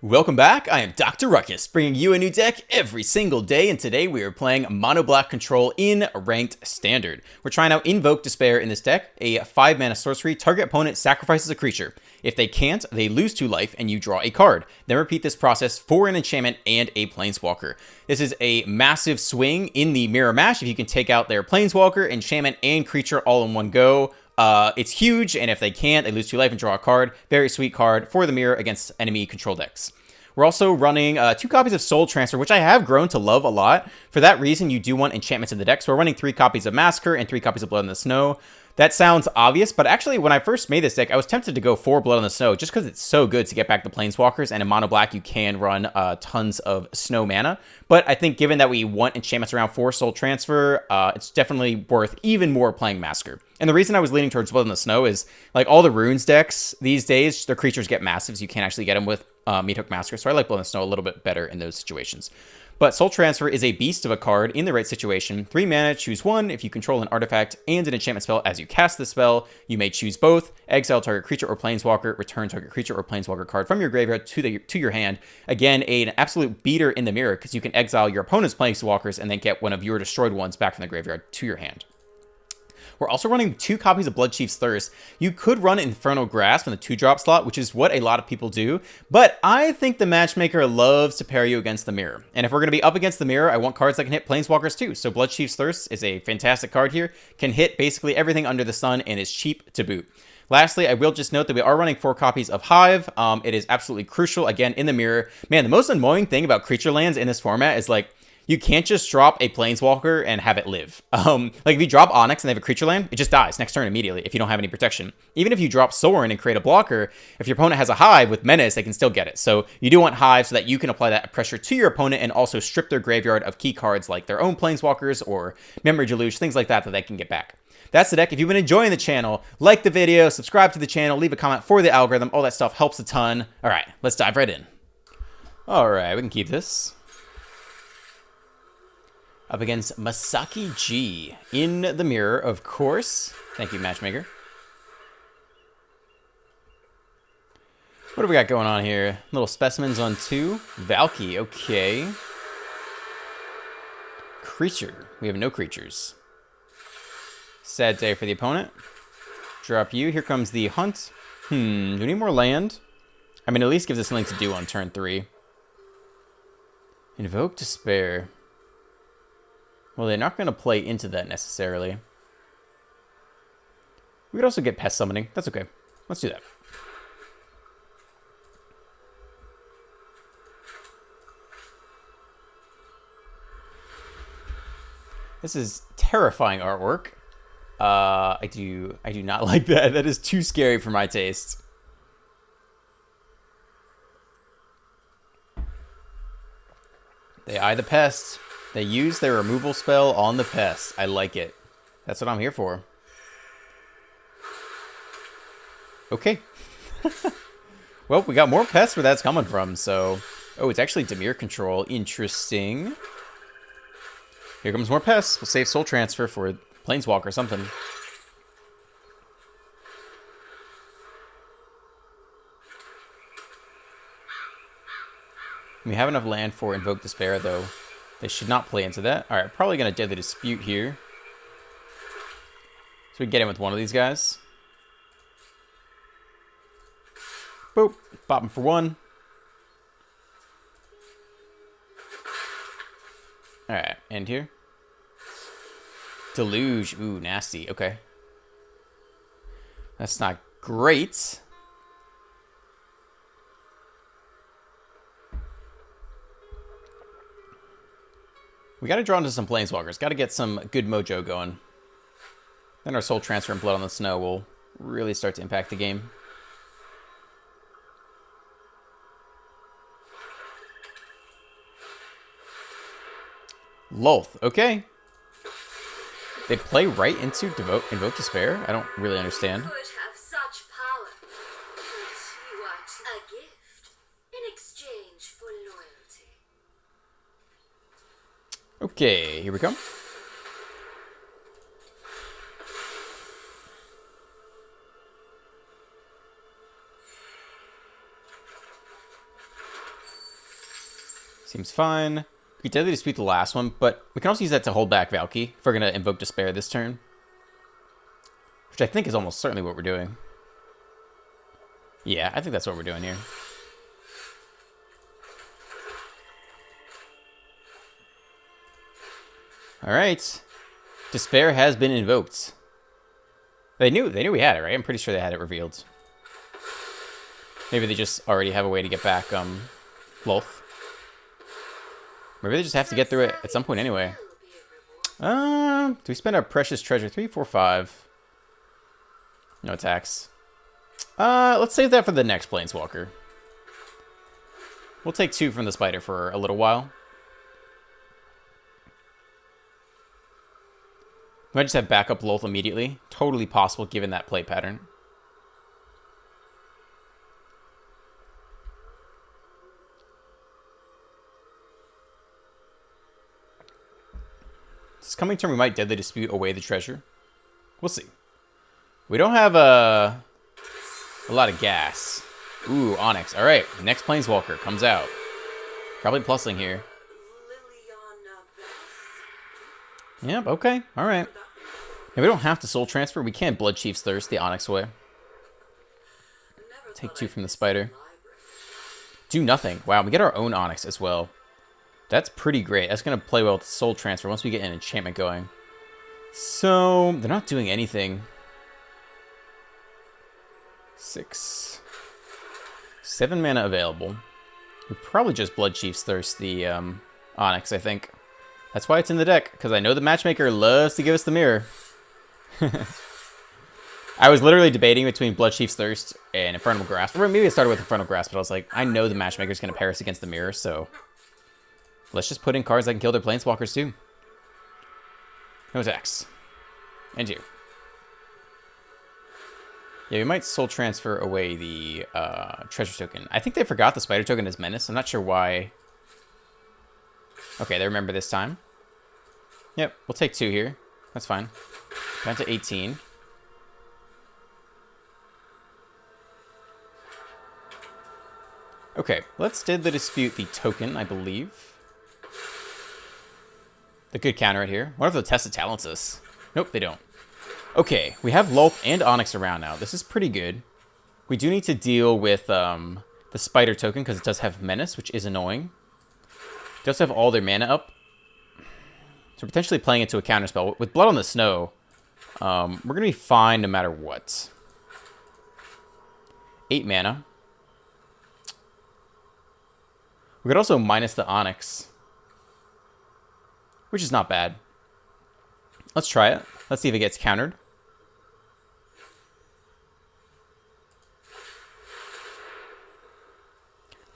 Welcome back, I am Dr. Ruckus, bringing you a new deck every single day, and today we are playing Mono Black Control in Ranked Standard. We're trying out Invoke Despair in this deck, a 5-mana sorcery. Target opponent sacrifices a creature. If they can't, they lose 2 life and you draw a card. Then repeat this process for an enchantment and a planeswalker. This is a massive swing in the mirror match if you can take out their planeswalker, enchantment, and creature all in one go. It's huge, and if they can't, they lose 2 life and draw a card. Very sweet card for the mirror against enemy control decks. We're also running 2 copies of Soul Transfer, which I have grown to love a lot. For that reason, you do want enchantments in the deck. So we're running 3 copies of Massacre and 3 copies of Blood in the Snow. That sounds obvious, but actually, when I first made this deck, I was tempted to go for Blood on the Snow, just because it's so good to get back the Planeswalkers, and in Mono Black, you can run tons of Snow mana. But I think given that we want enchantments around for Soul Transfer, it's definitely worth even more playing Massacre. And the reason I was leaning towards Blood on the Snow is, like, all the Runes decks these days, their creatures get massive, so you can't actually get them with Meathook Massacre, so I like Blood on the Snow a little bit better in those situations. But Soul Transfer is a beast of a card in the right situation. 3 mana, choose 1. If you control an artifact and an enchantment spell as you cast the spell, you may choose both. Exile target creature or planeswalker, return target creature or planeswalker card from your graveyard to your hand. Again, an absolute beater in the mirror, because you can exile your opponent's planeswalkers and then get one of your destroyed ones back from the graveyard to your hand. We're also running 2 copies of Bloodchief's Thirst. You could run Infernal Grasp in the 2-drop slot, which is what a lot of people do, but I think the matchmaker loves to pair you against the mirror. And if we're going to be up against the mirror, I want cards that can hit Planeswalkers too. So Bloodchief's Thirst is a fantastic card here, can hit basically everything under the sun, and is cheap to boot. Lastly, I will just note that we are running 4 copies of Hive. It is absolutely crucial, again, in the mirror. Man, the most annoying thing about creature lands in this format is, like, you can't just drop a Planeswalker and have it live. Like, if you drop Onyx and they have a creature land, it just dies next turn immediately if you don't have any protection. Even if you drop Sorin and create a blocker, if your opponent has a Hive with Menace, they can still get it. So you do want Hive so that you can apply that pressure to your opponent and also strip their graveyard of key cards like their own Planeswalkers or Memory Deluge, things like that they can get back. That's the deck. If you've been enjoying the channel, like the video, subscribe to the channel, leave a comment for the algorithm. All that stuff helps a ton. All right, let's dive right in. All right, we can keep this. Up against Masaki G in the mirror, of course. Thank you, matchmaker. What do we got going on here? Little specimens on 2. Valky, okay. Creature. We have no creatures. Sad day for the opponent. Drop you. Here comes the hunt. Do we need more land? I mean, at least gives us something to do on turn 3. Invoke Despair. Well, they're not going to play into that necessarily. We could also get Pest Summoning. That's okay. Let's do that. This is terrifying artwork. I do not like that. That is too scary for my taste. They eye the pest. They use their removal spell on the pest. I like it. That's what I'm here for. Okay. Well, we got more pests where that's coming from, so... Oh, it's actually Dimir control. Interesting. Here comes more pests. We'll save Soul Transfer for Planeswalker or something. We have enough land for Invoke Despair, though. They should not play into that. Alright, probably going to Deadly Dispute here. So we can get in with one of these guys. Boop. Pop him for 1. Alright, end here. Deluge. Ooh, nasty. Okay. That's not great. We got to draw into some Planeswalkers. Got to get some good mojo going. Then our Soul Transfer and Blood on the Snow will really start to impact the game. Lolth. Okay. They play right into Invoke Despair? I don't really understand. Could have such power, but you are a gift in exchange for loyalty. Okay, here we come. Seems fine. We could deadly dispute the last one, but we can also use that to hold back Valky if we're going to invoke Despair this turn. Which I think is almost certainly what we're doing. Yeah, I think that's what we're doing here. Alright. Despair has been invoked. They knew we had it, right? I'm pretty sure they had it revealed. Maybe they just already have a way to get back Lolth. Maybe they just have to get through it at some point anyway. Do we spend our precious treasure? 3, 4, 5. No attacks. Let's save that for the next Planeswalker. We'll take 2 from the spider for a little while. We might just have backup Lolth immediately. Totally possible given that play pattern. This coming turn, we might deadly dispute away the treasure. We'll see. We don't have a lot of gas. Ooh, Onyx. All right, next Planeswalker comes out. Probably plusing here. Yep, okay, all right. Now, we don't have to soul transfer. We can Blood Chief's Thirst the Onyx way. Take 2 from the spider. Do nothing. Wow, we get our own Onyx as well. That's pretty great. That's going to play well with soul transfer once we get an enchantment going. So, they're not doing anything. 6. 7 mana available. We probably just Blood Chief's Thirst the Onyx, I think. That's why it's in the deck, because I know the matchmaker loves to give us the mirror. I was literally debating between Blood Chief's Thirst and Infernal Grasp. Or maybe I started with Infernal Grasp, but I was like, I know the matchmaker's going to pair us against the mirror, so let's just put in cards that can kill their Planeswalkers too. No attacks. And you. Yeah, we might soul transfer away the treasure token. I think they forgot the spider token as Menace. I'm not sure why. Okay, they remember this time. Yep, we'll take 2 here. That's fine. Down to 18. Okay, let's deadly dispute the token, I believe. They could counter it here. What if they'll test the talents us? Nope, they don't. Okay, we have Lolth and Onyx around now. This is pretty good. We do need to deal with the spider token because it does have Menace, which is annoying. They also have all their mana up. So potentially playing into a counterspell. With Blood on the Snow, we're going to be fine no matter what. 8 mana. We could also minus the Onyx, which is not bad. Let's try it. Let's see if it gets countered.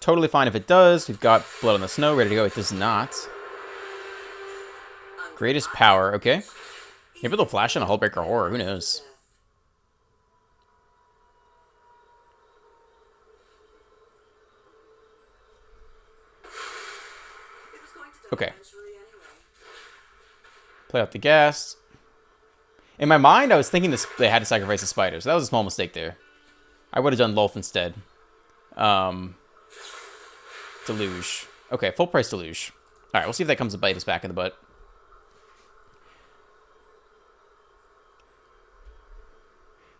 Totally fine if it does. We've got Blood on the Snow ready to go. It does not. Greatest power. Okay. Maybe they'll flash in a Hullbreaker Horror. Who knows? Okay. Play out the gas. In my mind, I was thinking they had to sacrifice the spiders. That was a small mistake there. I would have done Lolth instead. Deluge. Okay, full price Deluge. Alright, we'll see if that comes to bite us back in the butt.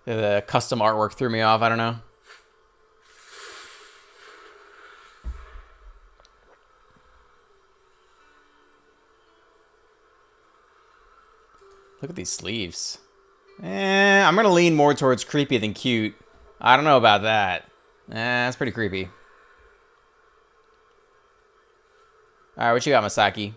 The custom artwork threw me off, I don't know. Look at these sleeves. I'm going to lean more towards creepy than cute. I don't know about that. That's pretty creepy. Alright, what you got, Masaki?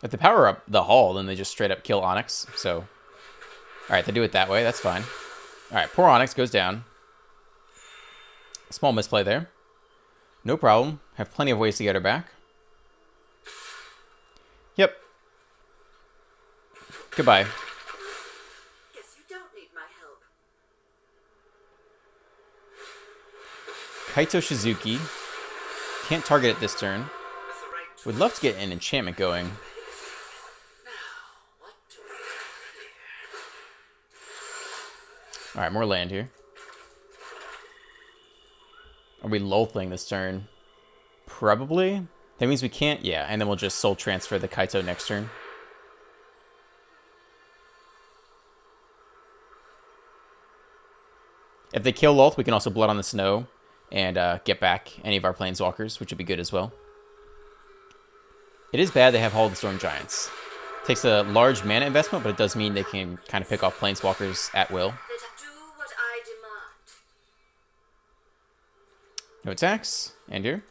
If they power up the Hall, then they just straight up kill Onyx. So, alright, they do it that way. That's fine. Alright, poor Onyx goes down. Small misplay there. No problem. Have plenty of ways to get her back. Yep. Goodbye. Guess you don't need my help. Kaito Shizuki. Can't target it this turn. Would love to get an enchantment going. Alright, more land here. Are we lulthing this turn? Probably. That means we can't. Yeah, and then we'll just soul transfer the Kaito next turn. If they kill Lulth, we can also Blood on the Snow and get back any of our Planeswalkers, which would be good as well. It is bad they have Hall of the Storm Giants. Takes a large mana investment, but it does mean they can kind of pick off Planeswalkers at will. Do what I demand. No attacks. And here.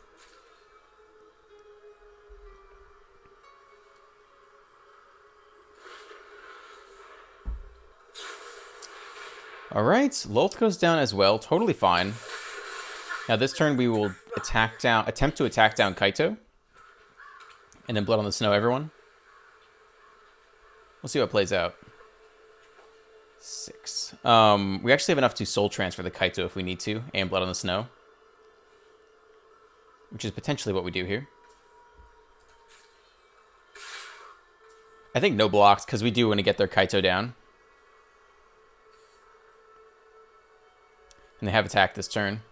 Alright, Lulth goes down as well. Totally fine. Now this turn we will attempt to attack down Kaito. And then Blood on the Snow everyone. We'll see what plays out. 6. We actually have enough to soul transfer the Kaito if we need to, and Blood on the Snow. Which is potentially what we do here. I think no blocks, because we do want to get their Kaito down. And they have attacked this turn.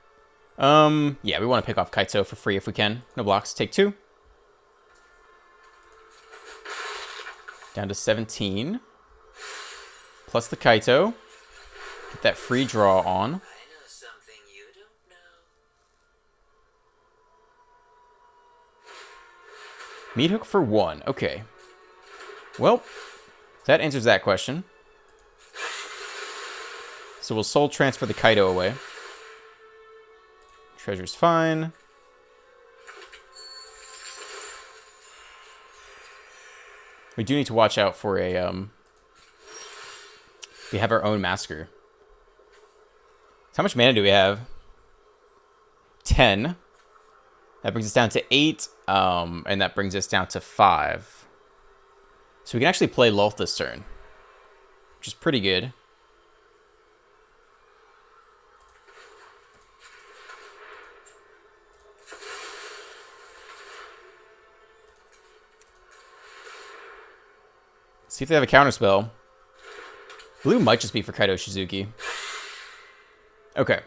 Yeah, we want to pick off Kaito for free if we can. No blocks. Take 2. Down to 17. Plus the Kaito. Get that free draw on. I know something you don't know. Meat hook for 1. Okay. Well, that answers that question. So we'll soul transfer the Kaito away. Treasure's fine. We do need to watch out for a, we have our own massacre. So how much mana do we have? 10. That brings us down to 8, and that brings us down to 5. So we can actually play Lulth this turn, which is pretty good. See if they have a counterspell. Blue might just be for Kaito Shizuki. Okay.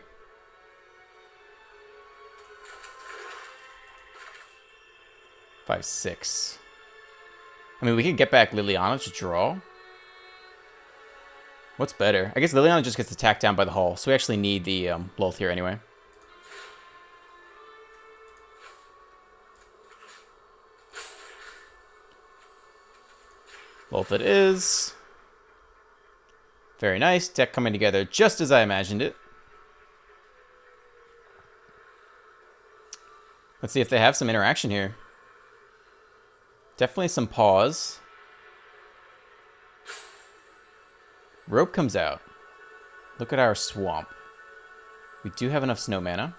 Five, 6. I mean, we could get back Liliana to draw. What's better? I guess Liliana just gets attacked down by the Hall, so we actually need the Lulth here anyway. Lulth it is. Very nice. Deck coming together just as I imagined it. Let's see if they have some interaction here. Definitely some pause. Rope comes out. Look at our swamp. We do have enough snow mana.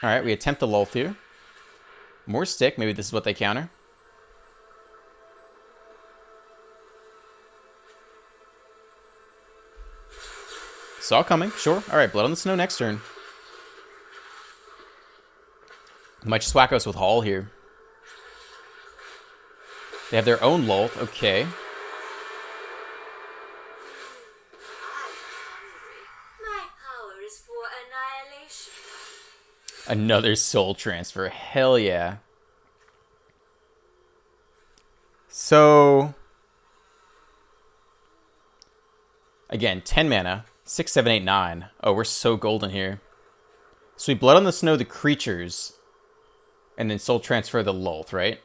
Alright, we attempt the Lulth here. More stick. Maybe this is what they counter. Saw coming. Sure. Alright, Blood on the Snow next turn. Might just whack us with Hall here. They have their own Lulth. Okay. My power is for annihilation. Another soul transfer. Hell yeah. So, again, 10 mana. 6, 7, 8, 9. Oh, we're so golden here. So we Blood on the Snow the creatures, and then soul transfer the Lulth, right?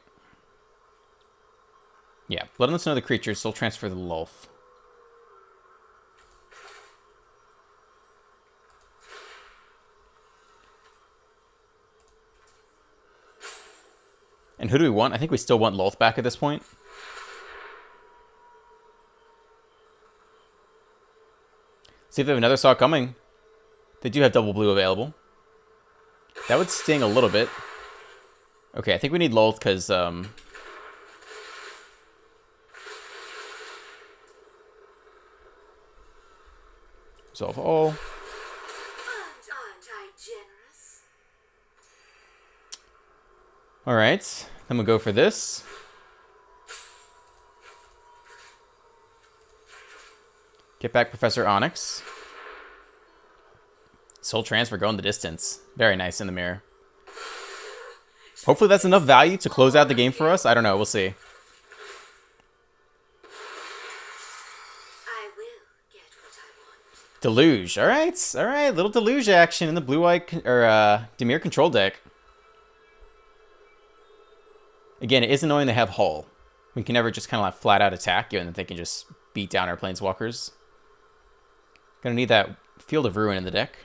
Yeah, Blood on the Snow the creatures, soul transfer the Lulth. And who do we want? I think we still want Lulth back at this point. See if they have another Saw coming. They do have double blue available. That would sting a little bit. Okay, I think we need Lulth because resolve all. Aren't I generous? Alright. Then we'll go for this. Get back Professor Onyx. Soul Transfer going the distance. Very nice in the mirror. Hopefully that's enough value to close out the game for us. I don't know. We'll see. I will get what I want. Deluge. All right. All right. Little Deluge action in the blue-white or Dimir control deck. Again, it is annoying to have Hull. We can never just kind of like flat out attack, given that they can just beat down our Planeswalkers. Gonna need that Field of Ruin in the deck.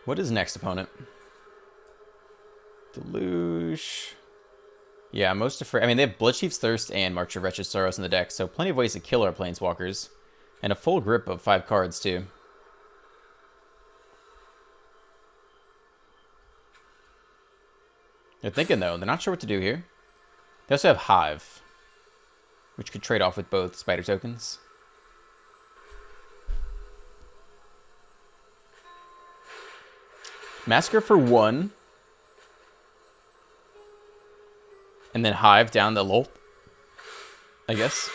What is next, opponent? Deluge. Yeah, most afraid. I mean, they have Bloodchief's Thirst and March of Wretched Sorrows in the deck, so plenty of ways to kill our Planeswalkers. And a full grip of 5 cards, too. They're thinking, though. They're not sure what to do here. They also have Hive, which could trade off with both Spider tokens. Massacre for 1. And then Hive down the Lolt, I guess.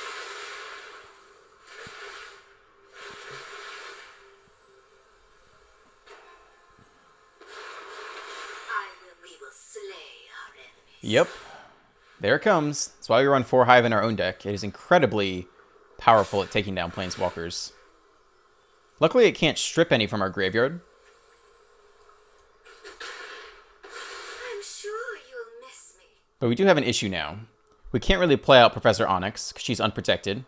We will slay our enemies. Yep. There it comes. That's why we run 4 Hive in our own deck. It is incredibly powerful at taking down Planeswalkers. Luckily, it can't strip any from our graveyard. I'm sure you'll miss me. But we do have an issue now. We can't really play out Professor Onyx because she's unprotected.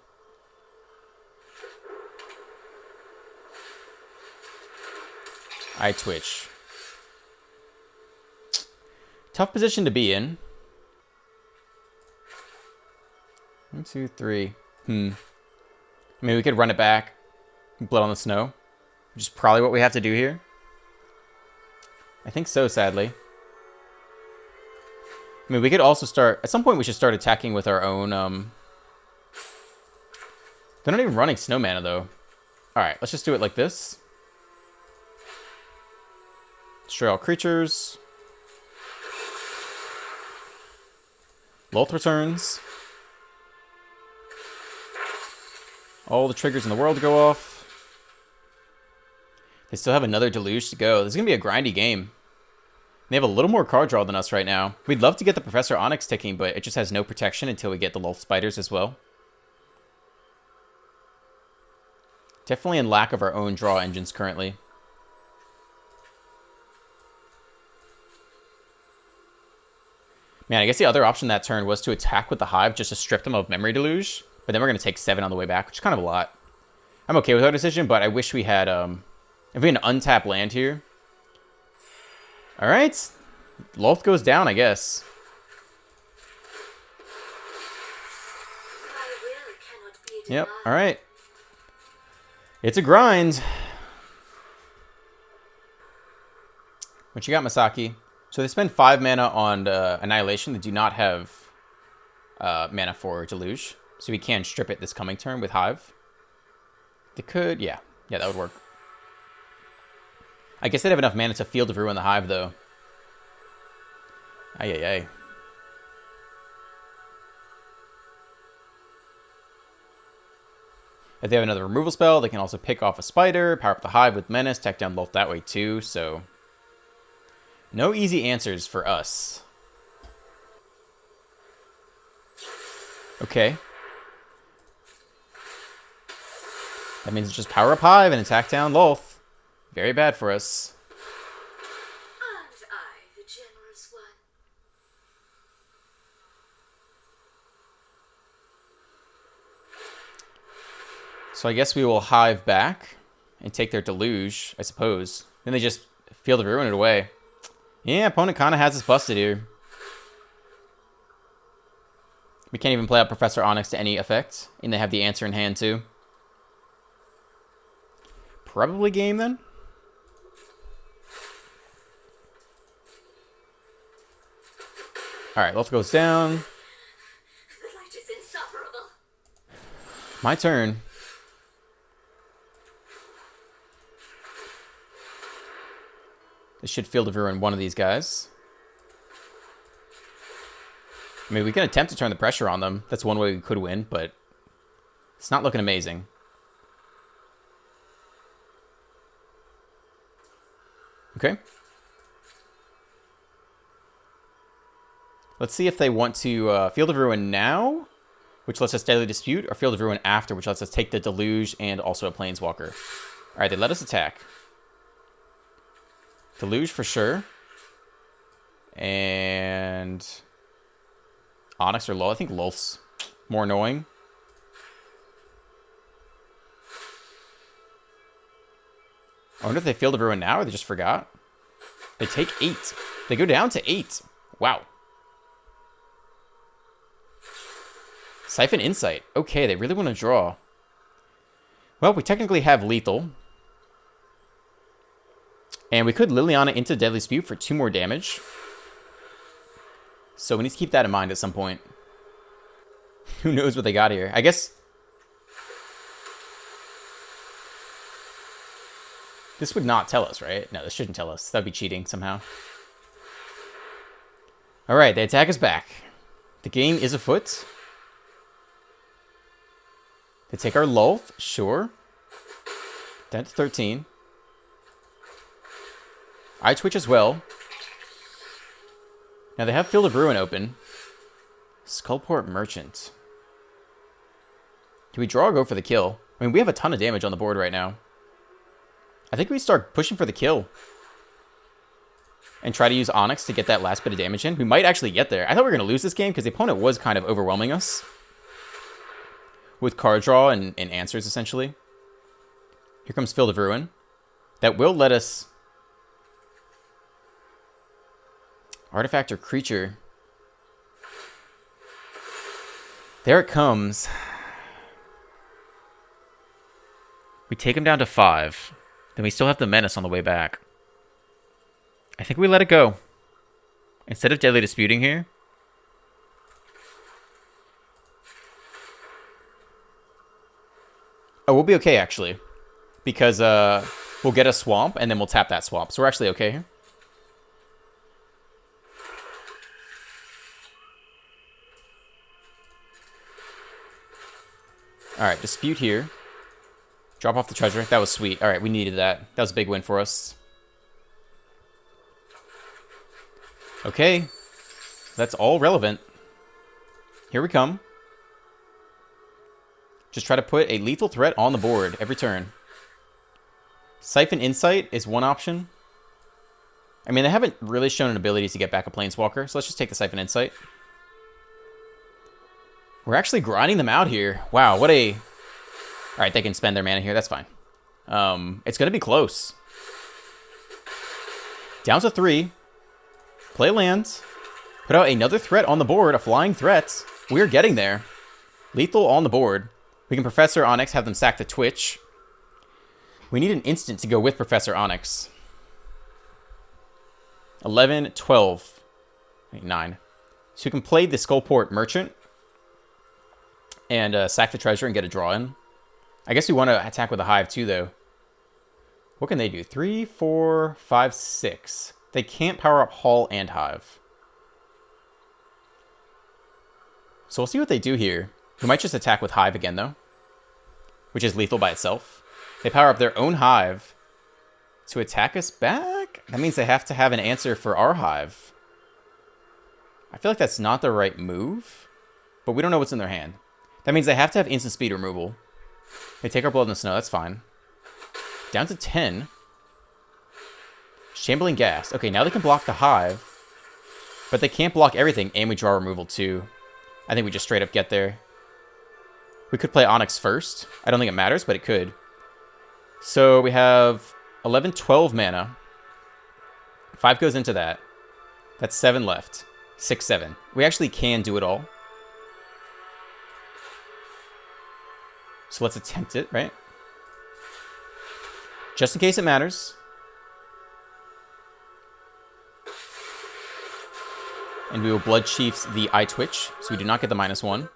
I twitch. Tough position to be in. 1, 2, 3. I mean, we could run it back. Blood on the Snow. Which is probably what we have to do here. I think so, sadly. I mean, we could also start... At some point, we should start attacking with our own... They're not even running Snow Mana, though. Alright, let's just do it like this. Destroy all creatures. Loth returns. All the triggers in the world go off. They still have another Deluge to go. This is going to be a grindy game. They have a little more card draw than us right now. We'd love to get the Professor Onyx ticking, but it just has no protection until we get the Loth Spiders as well. Definitely in lack of our own draw engines currently. Man, I guess the other option that turn was to attack with the Hive just to strip them of Memory Deluge. But then we're going to take 7 on the way back, which is kind of a lot. I'm okay with our decision, but I wish we had... if we had an untapped land here... Alright. Loth goes down, I guess. My will cannot be denied. Yep, alright. It's a grind. What you got, Masaki? So they spend 5 mana on Annihilation. They do not have mana for Deluge. So we can strip it this coming turn with Hive. They could, yeah. Yeah, that would work. I guess they'd have enough mana to Field of Ruin the Hive, though. Ay, ay, ay. If they have another removal spell, they can also pick off a Spider, power up the Hive with Menace, tech down Loth that way, too, so... No easy answers for us. Okay. That means just power up Hive and attack down Loth. Very bad for us. Aren't I the generous one? So I guess we will Hive back and take their Deluge, I suppose. Then they just Field of Ruin it away. Yeah, opponent kind of has us busted here. We can't even play out Professor Onyx to any effect. And they have the answer in hand, too. Probably game, then? Alright, Loth goes down. The light is insufferable. My turn. This should Field of Ruin one of these guys. I mean, we can attempt to turn the pressure on them. That's one way we could win, but it's not looking amazing. Okay. Let's see if they want to Field of Ruin now, which lets us Deadly Dispute, or Field of Ruin after, which lets us take the Deluge and also a Planeswalker. All right, they let us attack. Deluge for sure. And Onyx or Lulth. I think Lulth's more annoying. I wonder if they Field of Ruin now or they just forgot. They take 8. They go down to 8. Wow. Siphon Insight. Okay, they really want to draw. Well, we technically have Lethal. And we could Liliana into Deadly Dispute for 2 more damage. So we need to keep that in mind at some point. Who knows what they got here? I guess this would not tell us, right? No, this shouldn't tell us. That'd be cheating somehow. All right, they attack us back. The game is afoot. They take our Lulth, sure. Down to 13. I Twitch as well. Now they have Field of Ruin open. Skullport Merchant. Do we draw or go for the kill? I mean, we have a ton of damage on the board right now. I think we start pushing for the kill. And try to use Onyx to get that last bit of damage in. We might actually get there. I thought we were going to lose this game because the opponent was kind of overwhelming us. With card draw and answers, essentially. Here comes Field of Ruin. That will let us... Artifact or creature. There it comes. We take him down to 5. Then we still have the Menace on the way back. I think we let it go. Instead of Deadly Disputing here. Oh, we'll be okay, actually. Because we'll get a Swamp, and then we'll tap that Swamp. So we're actually okay here. Alright, Dispute here. Drop off the treasure. That was sweet. Alright, we needed that. That was a big win for us. Okay. That's all relevant. Here we come. Just try to put a lethal threat on the board every turn. Siphon Insight is one option. I mean, they haven't really shown an ability to get back a Planeswalker, so let's just take the Siphon Insight. We're actually grinding them out here. Wow, what a... Alright, they can spend their mana here. That's fine. It's going to be close. Down to 3. Play lands. Put out another threat on the board. A flying threat. We're getting there. Lethal on the board. We can Professor Onyx, have them sack the Twitch. We need an instant to go with Professor Onyx. 11, 12. Wait, 9. So we can play the Skullport Merchant. And sack the treasure and get a draw in. I guess we want to attack with a Hive too, though. What can they do? 3, 4, 5, 6. They can't power up Hall and Hive. So we'll see what they do here. We might just attack with Hive again, though. Which is lethal by itself. They power up their own Hive to attack us back? That means they have to have an answer for our Hive. I feel like that's not the right move. But we don't know what's in their hand. That means they have to have instant speed removal. They take our Blood in the Snow, that's fine. Down to 10. Shambling Ghast. Okay, now they can block the Hive. But they can't block everything, and we draw removal too. I think we just straight up get there. We could play Onyx first. I don't think it matters, but it could. So we have 11, 12 mana. 5 goes into that. That's 7 left. 6, 7. We actually can do it all. So let's attempt it, right? Just in case it matters. And we will Blood Chiefs the Eye Twitch, so we do not get the -1.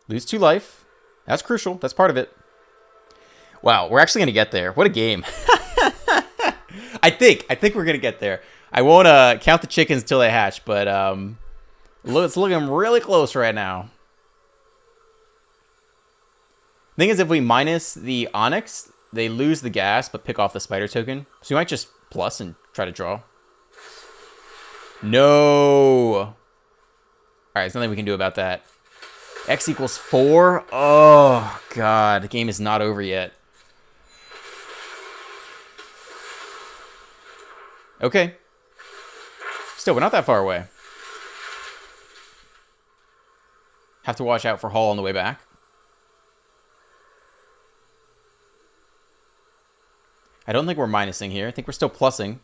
Lose 2 life. That's crucial. That's part of it. Wow, we're actually going to get there. What a game. I think we're going to get there. I won't count the chickens till they hatch, but it's looking really close right now. Thing is, if we minus the Onyx, they lose the gas, but pick off the spider token. So we might just plus and try to draw. No. All right, there's nothing we can do about that. X equals 4. Oh, God. The game is not over yet. Okay. Still, we're not that far away. Have to watch out for Hall on the way back. I don't think we're minusing here. I think we're still plussing.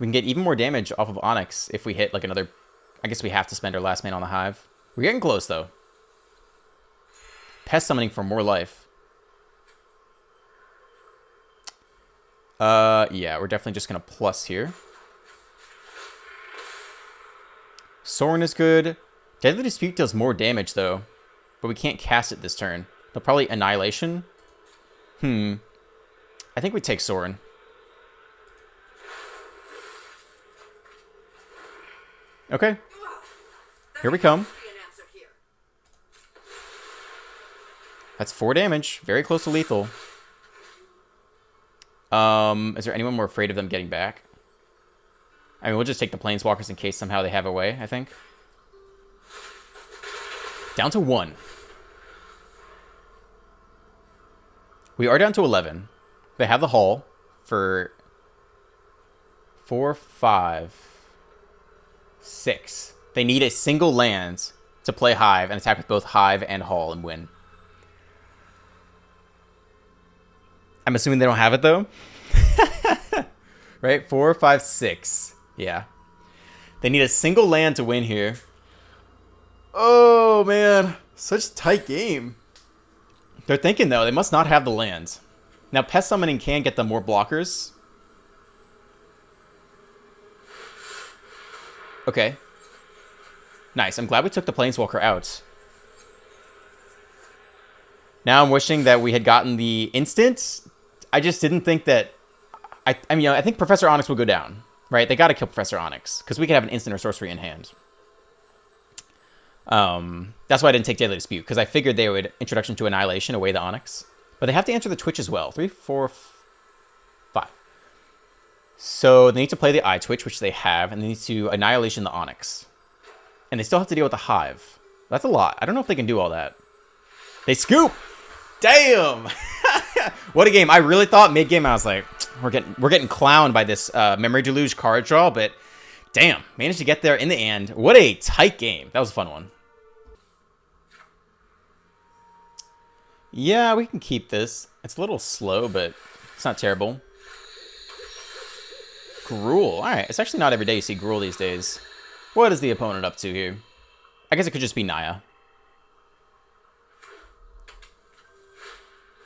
We can get even more damage off of Onyx if we hit like another... I guess we have to spend our last mana on the Hive. We're getting close, though. Pest summoning for more life. Yeah, we're definitely just going to plus here. Sorin is good. Deadly Dispute does more damage, though. But we can't cast it this turn. They'll probably Annihilation. I think we take Sorin. Okay. Here we come. That's 4 damage. Very close to lethal. Is there anyone more afraid of them getting back? I mean, we'll just take the Planeswalkers in case somehow they have a way, I think. Down to 1. We are down to 11. They have the Hall for 4, 5, 6. They need a single land to play Hive and attack with both Hive and Hall and win. I'm assuming they don't have it, though. Right? 4, 5, 6. Yeah. They need a single land to win here. Oh, man. Such a tight game. They're thinking, though, they must not have the lands. Now, Pest Summoning can get them more blockers. Okay. Nice. I'm glad we took the Planeswalker out. Now I'm wishing that we had gotten the instant. I just didn't think that... I mean, I think Professor Onyx will go down. Right? They got to kill Professor Onyx. Because we could have an instant or sorcery in hand. That's why I didn't take Deadly Dispute. Because I figured they would Introduction to Annihilation away the Onyx. But they have to answer the Twitch as well. 3, 4, 5. So they need to play the Eye Twitch, which they have. And they need to Annihilation the Onyx. And they still have to deal with the Hive. That's a lot. I don't know if they can do all that. They scoop! Damn! What a game. I really thought mid-game I was like, we're getting clowned by this Memory Deluge card draw, but damn, managed to get there in the end. What a tight game. That was a fun one. Yeah, we can keep this. It's a little slow, but it's not terrible. Gruul. Alright, it's actually not every day you see Gruul these days. What is the opponent up to here? I guess it could just be Naya.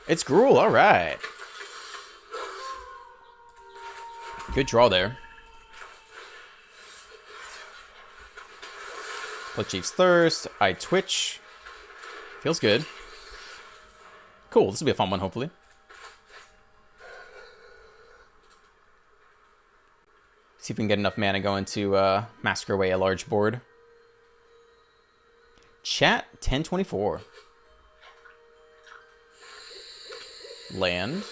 It's Gruul, alright. Good draw there. Blood Chief's Thirst, Eye Twitch. Feels good. Cool, this will be a fun one, hopefully. See if we can get enough mana going to massacre away a large board. Chat 1024. Land.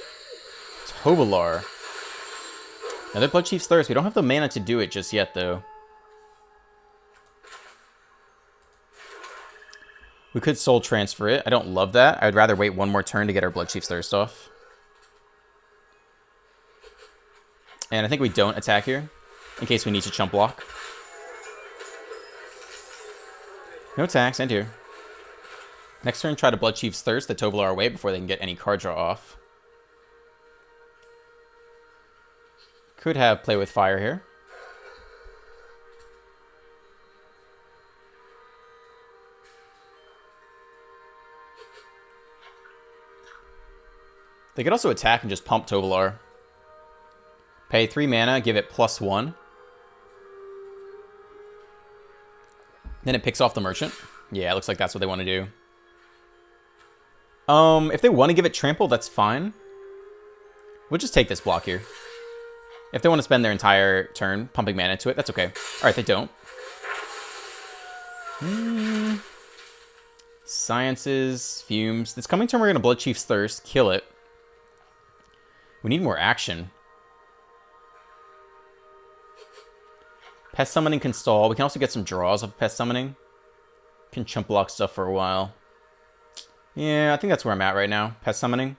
Tovolar. Another Blood Chief's Thirst. We don't have the mana to do it just yet, though. We could Soul Transfer it. I don't love that. I would rather wait one more turn to get our Blood Chief's Thirst off. And I think we don't attack here, in case we need to chump block. No attacks, end here. Next turn, try to Blood Chief's Thirst the Tovolar away before they can get any card draw off. Could have Play with Fire here. They could also attack and just pump Tovolar. Pay 3 mana, give it +1. Then it picks off the Merchant. Yeah, it looks like that's what they want to do. If they want to give it Trample, that's fine. We'll just take this block here. If they want to spend their entire turn pumping mana into it, that's okay. Alright, they don't. Sciences, Fumes. This coming turn, we're going to Blood Chief's Thirst, kill it. We need more action. Pest Summoning can stall. We can also get some draws of Pest Summoning. Can chump block stuff for a while. Yeah, I think that's where I'm at right now. Pest Summoning.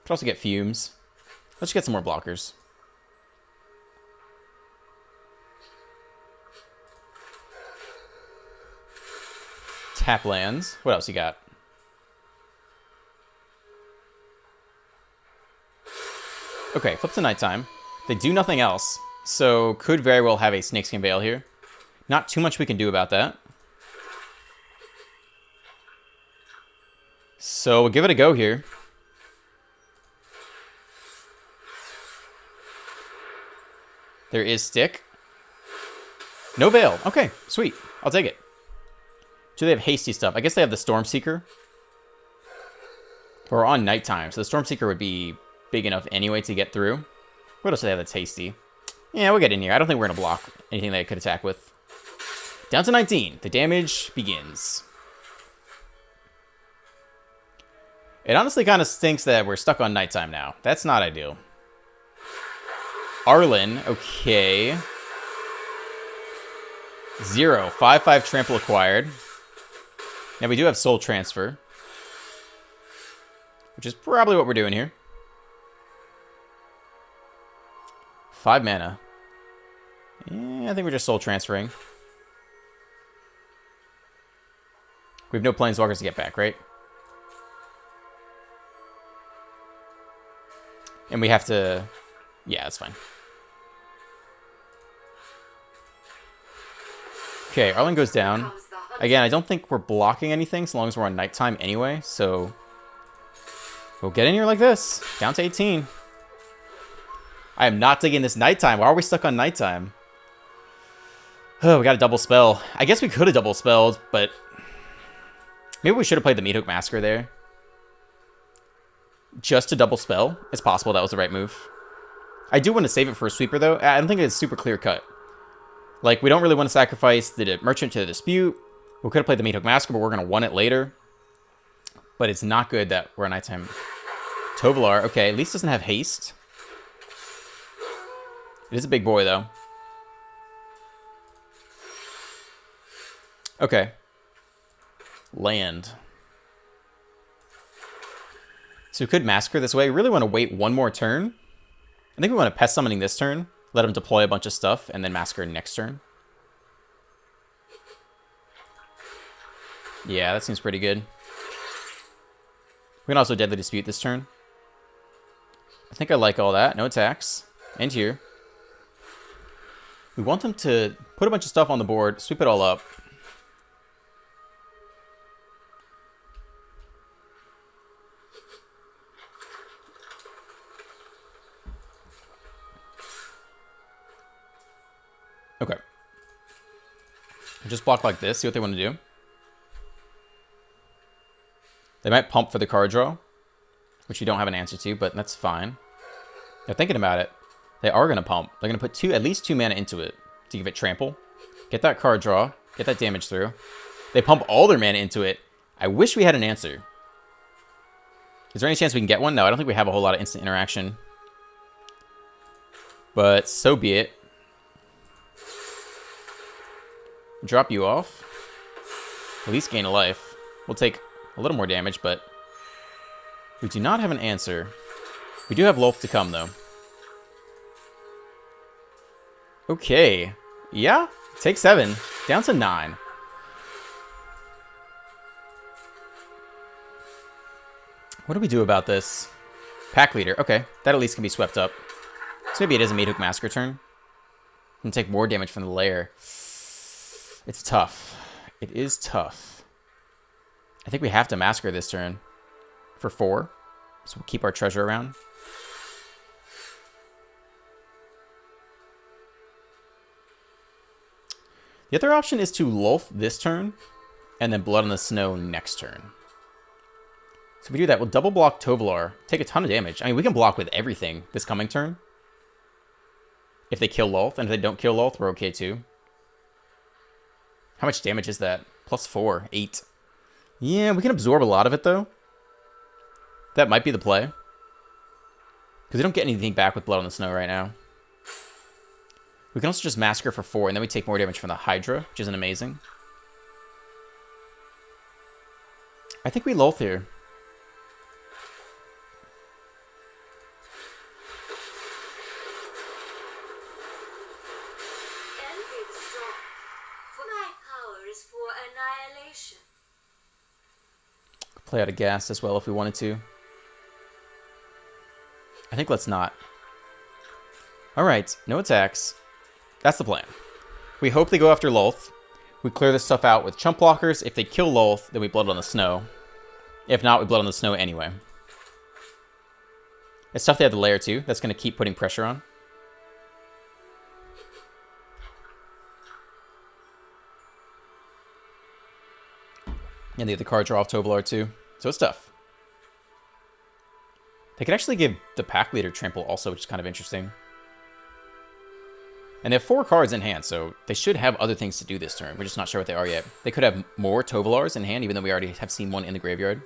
Could also get Fumes. Let's get some more blockers. Tap lands. What else you got? Okay, flip to nighttime. They do nothing else, so could very well have a Snakeskin Veil here. Not too much we can do about that. So we'll give it a go here. There is Stick. No Veil. Okay, sweet. I'll take it. Do they have hasty stuff? I guess they have the Stormseeker. We're on nighttime, so the Stormseeker would be big enough anyway to get through. What else do they have that's hasty? Yeah, we'll get in here. I don't think we're going to block anything they could attack with. Down to 19. The damage begins. It honestly kind of stinks that we're stuck on nighttime now. That's not ideal. Arlen, okay. 0. 5/5 trample acquired. Now we do have Soul Transfer, which is probably what we're doing here. 5 mana. Yeah, I think we're just Soul Transferring. We have no Planeswalkers to get back, right? And we have to... Yeah, that's fine. Okay, Arlen goes down. Again, I don't think we're blocking anything so long as we're on nighttime anyway, so... We'll get in here like this. Down to 18. I am not taking this nighttime. Why are we stuck on nighttime? Oh, we got a double spell. I guess we could have double spelled, but... Maybe we should have played the Meathook Massacre there. Just to double spell. It's possible that was the right move. I do want to save it for a sweeper, though. I don't think it's super clear cut. Like, we don't really want to sacrifice the Merchant to the Dispute. We could have played the Meathook Massacre, but we're going to want it later. But it's not good that we're on nighttime. Tovolar, okay, at least doesn't have haste. It is a big boy, though. Okay. Land. So we could Massacre this way. We really want to wait one more turn. I think we want to Pest Summoning this turn. Let him deploy a bunch of stuff, and then Massacre next turn. Yeah, that seems pretty good. We can also Deadly Dispute this turn. I think I like all that. No attacks. And here. We want them to put a bunch of stuff on the board, sweep it all up. Okay. Just block like this, see what they want to do. They might pump for the card draw, which we don't have an answer to, but that's fine. They're thinking about it. They are going to pump. They're going to put at least 2 mana into it to give it trample. Get that card draw. Get that damage through. They pump all their mana into it. I wish we had an answer. Is there any chance we can get one? No, I don't think we have a whole lot of instant interaction. But so be it. Drop you off. At least gain a life. We'll take a little more damage, but we do not have an answer. We do have Loth to come, though. Okay. Yeah. Take 7. Down to 9. What do we do about this? Pack Leader. Okay. That at least can be swept up. So maybe it is a Meathook Massacre turn. And take more damage from the lair. It's tough. It is tough. I think we have to Massacre this turn for 4. So we'll keep our treasure around. The other option is to Loth this turn and then Blood on the Snow next turn. So if we do that, we'll double block Tovolar, take a ton of damage. I mean, we can block with everything this coming turn. if they kill Lolth, and if they don't kill Lolth, we're okay too. How much damage is that? +4, 8. Yeah, we can absorb a lot of it, though. That might be the play. Because we don't get anything back with Blood on the Snow right now. We can also just Massacre for 4, and then we take more damage from the Hydra, which isn't amazing. I think we Lolth here. Envy the strong, for my power is for annihilation. Play out of gas as well if we wanted to. I think let's not. Alright, no attacks. That's the plan. We hope they go after Lolth. We clear this stuff out with chump blockers. If they kill Lolth, then we Blood on the Snow. If not, we Blood on the Snow anyway. It's tough they have the layer too. That's going to keep putting pressure on. And they have the card draw off Tovolar too. So it's tough. They could actually give the pack leader Trample also, which is kind of interesting. And they have 4 cards in hand, so they should have other things to do this turn. We're just not sure what they are yet. They could have more Tovolars in hand, even though we already have seen one in the graveyard.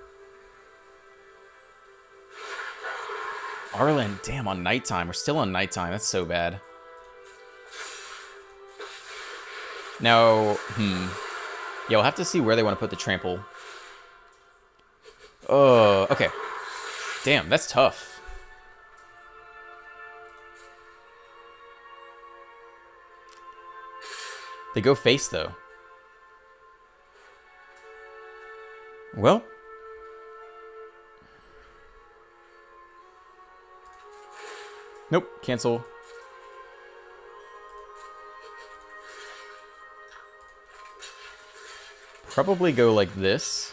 Arlen, damn, on nighttime. We're still on nighttime. That's so bad. Now, yeah, we'll have to see where they want to put the Trample. Okay. Damn, that's tough. They go face, though. Well. Nope, cancel. Probably go like this.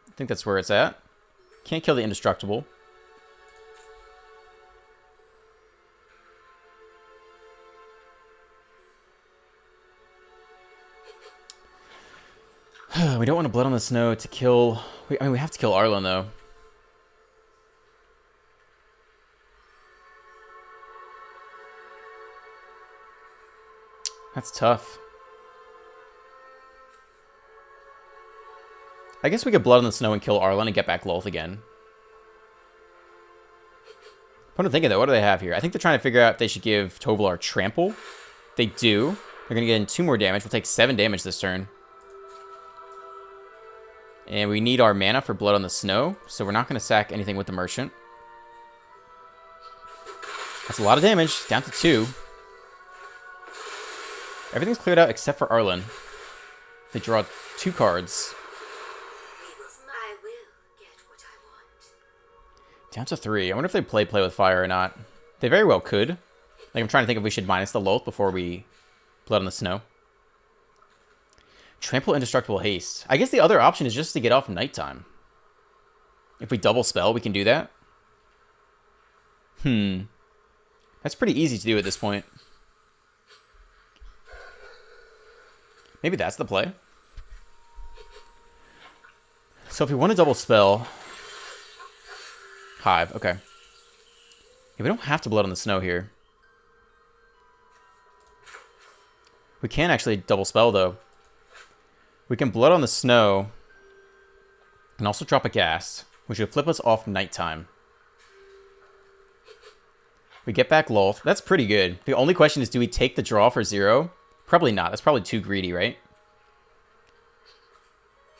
I think that's where it's at. Can't kill the indestructible. We don't want to Blood on the Snow to kill... I mean, we have to kill Arlen, though. That's tough. I guess we could Blood on the Snow and kill Arlen and get back Lolth again. What am I thinking, though? What do they have here? I think they're trying to figure out if they should give Tovolar Trample. They do. They're going to get in 2 more damage. We'll take 7 damage this turn. And we need our mana for Blood on the Snow, so we're not going to sack anything with the Merchant. That's a lot of damage, down to 2. Everything's cleared out except for Arlen. They draw 2 cards. I will get what I want. Down to 3. I wonder if they play with fire or not. They very well could. Like, I'm trying to think if we should minus the Lolth before we Blood on the Snow. Trample Indestructible Haste. I guess the other option is just to get off nighttime. If we double spell, we can do that. That's pretty easy to do at this point. Maybe that's the play. So if we want to double spell... Hive, okay. Yeah, we don't have to Blood on the Snow here. We can actually double spell, though. We can Blood on the Snow and also drop a Ghast, which would flip us off nighttime. We get back Lolth. That's pretty good. The only question is, do we take the draw for 0? Probably not. That's probably too greedy, right?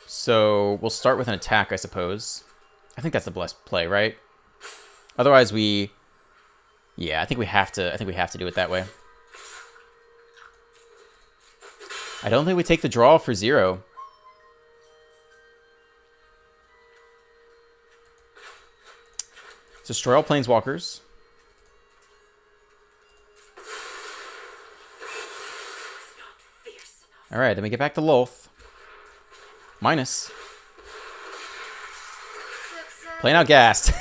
So we'll start with an attack, I suppose. I think that's the best play, right? Otherwise, we... Yeah, I think we have to do it that way. I don't think we take the draw for 0. Destroy all planeswalkers. Alright, then we get back to Lolth. Minus. Playing out Ghast.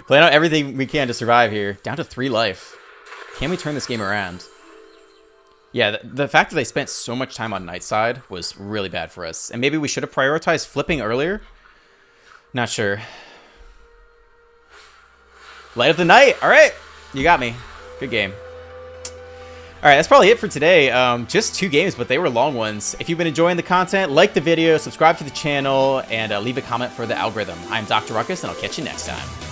Playing out everything we can to survive here. Down to 3 life. Can we turn this game around? Yeah, the fact that they spent so much time on Nightside was really bad for us. And maybe we should have prioritized flipping earlier? Not sure. Light of the Night. All right. You got me. Good game. All right, that's probably it for today. Just 2 games, but they were long ones. If you've been enjoying the content, like the video, subscribe to the channel, and leave a comment for the algorithm. I'm Dr. Ruckus, and I'll catch you next time.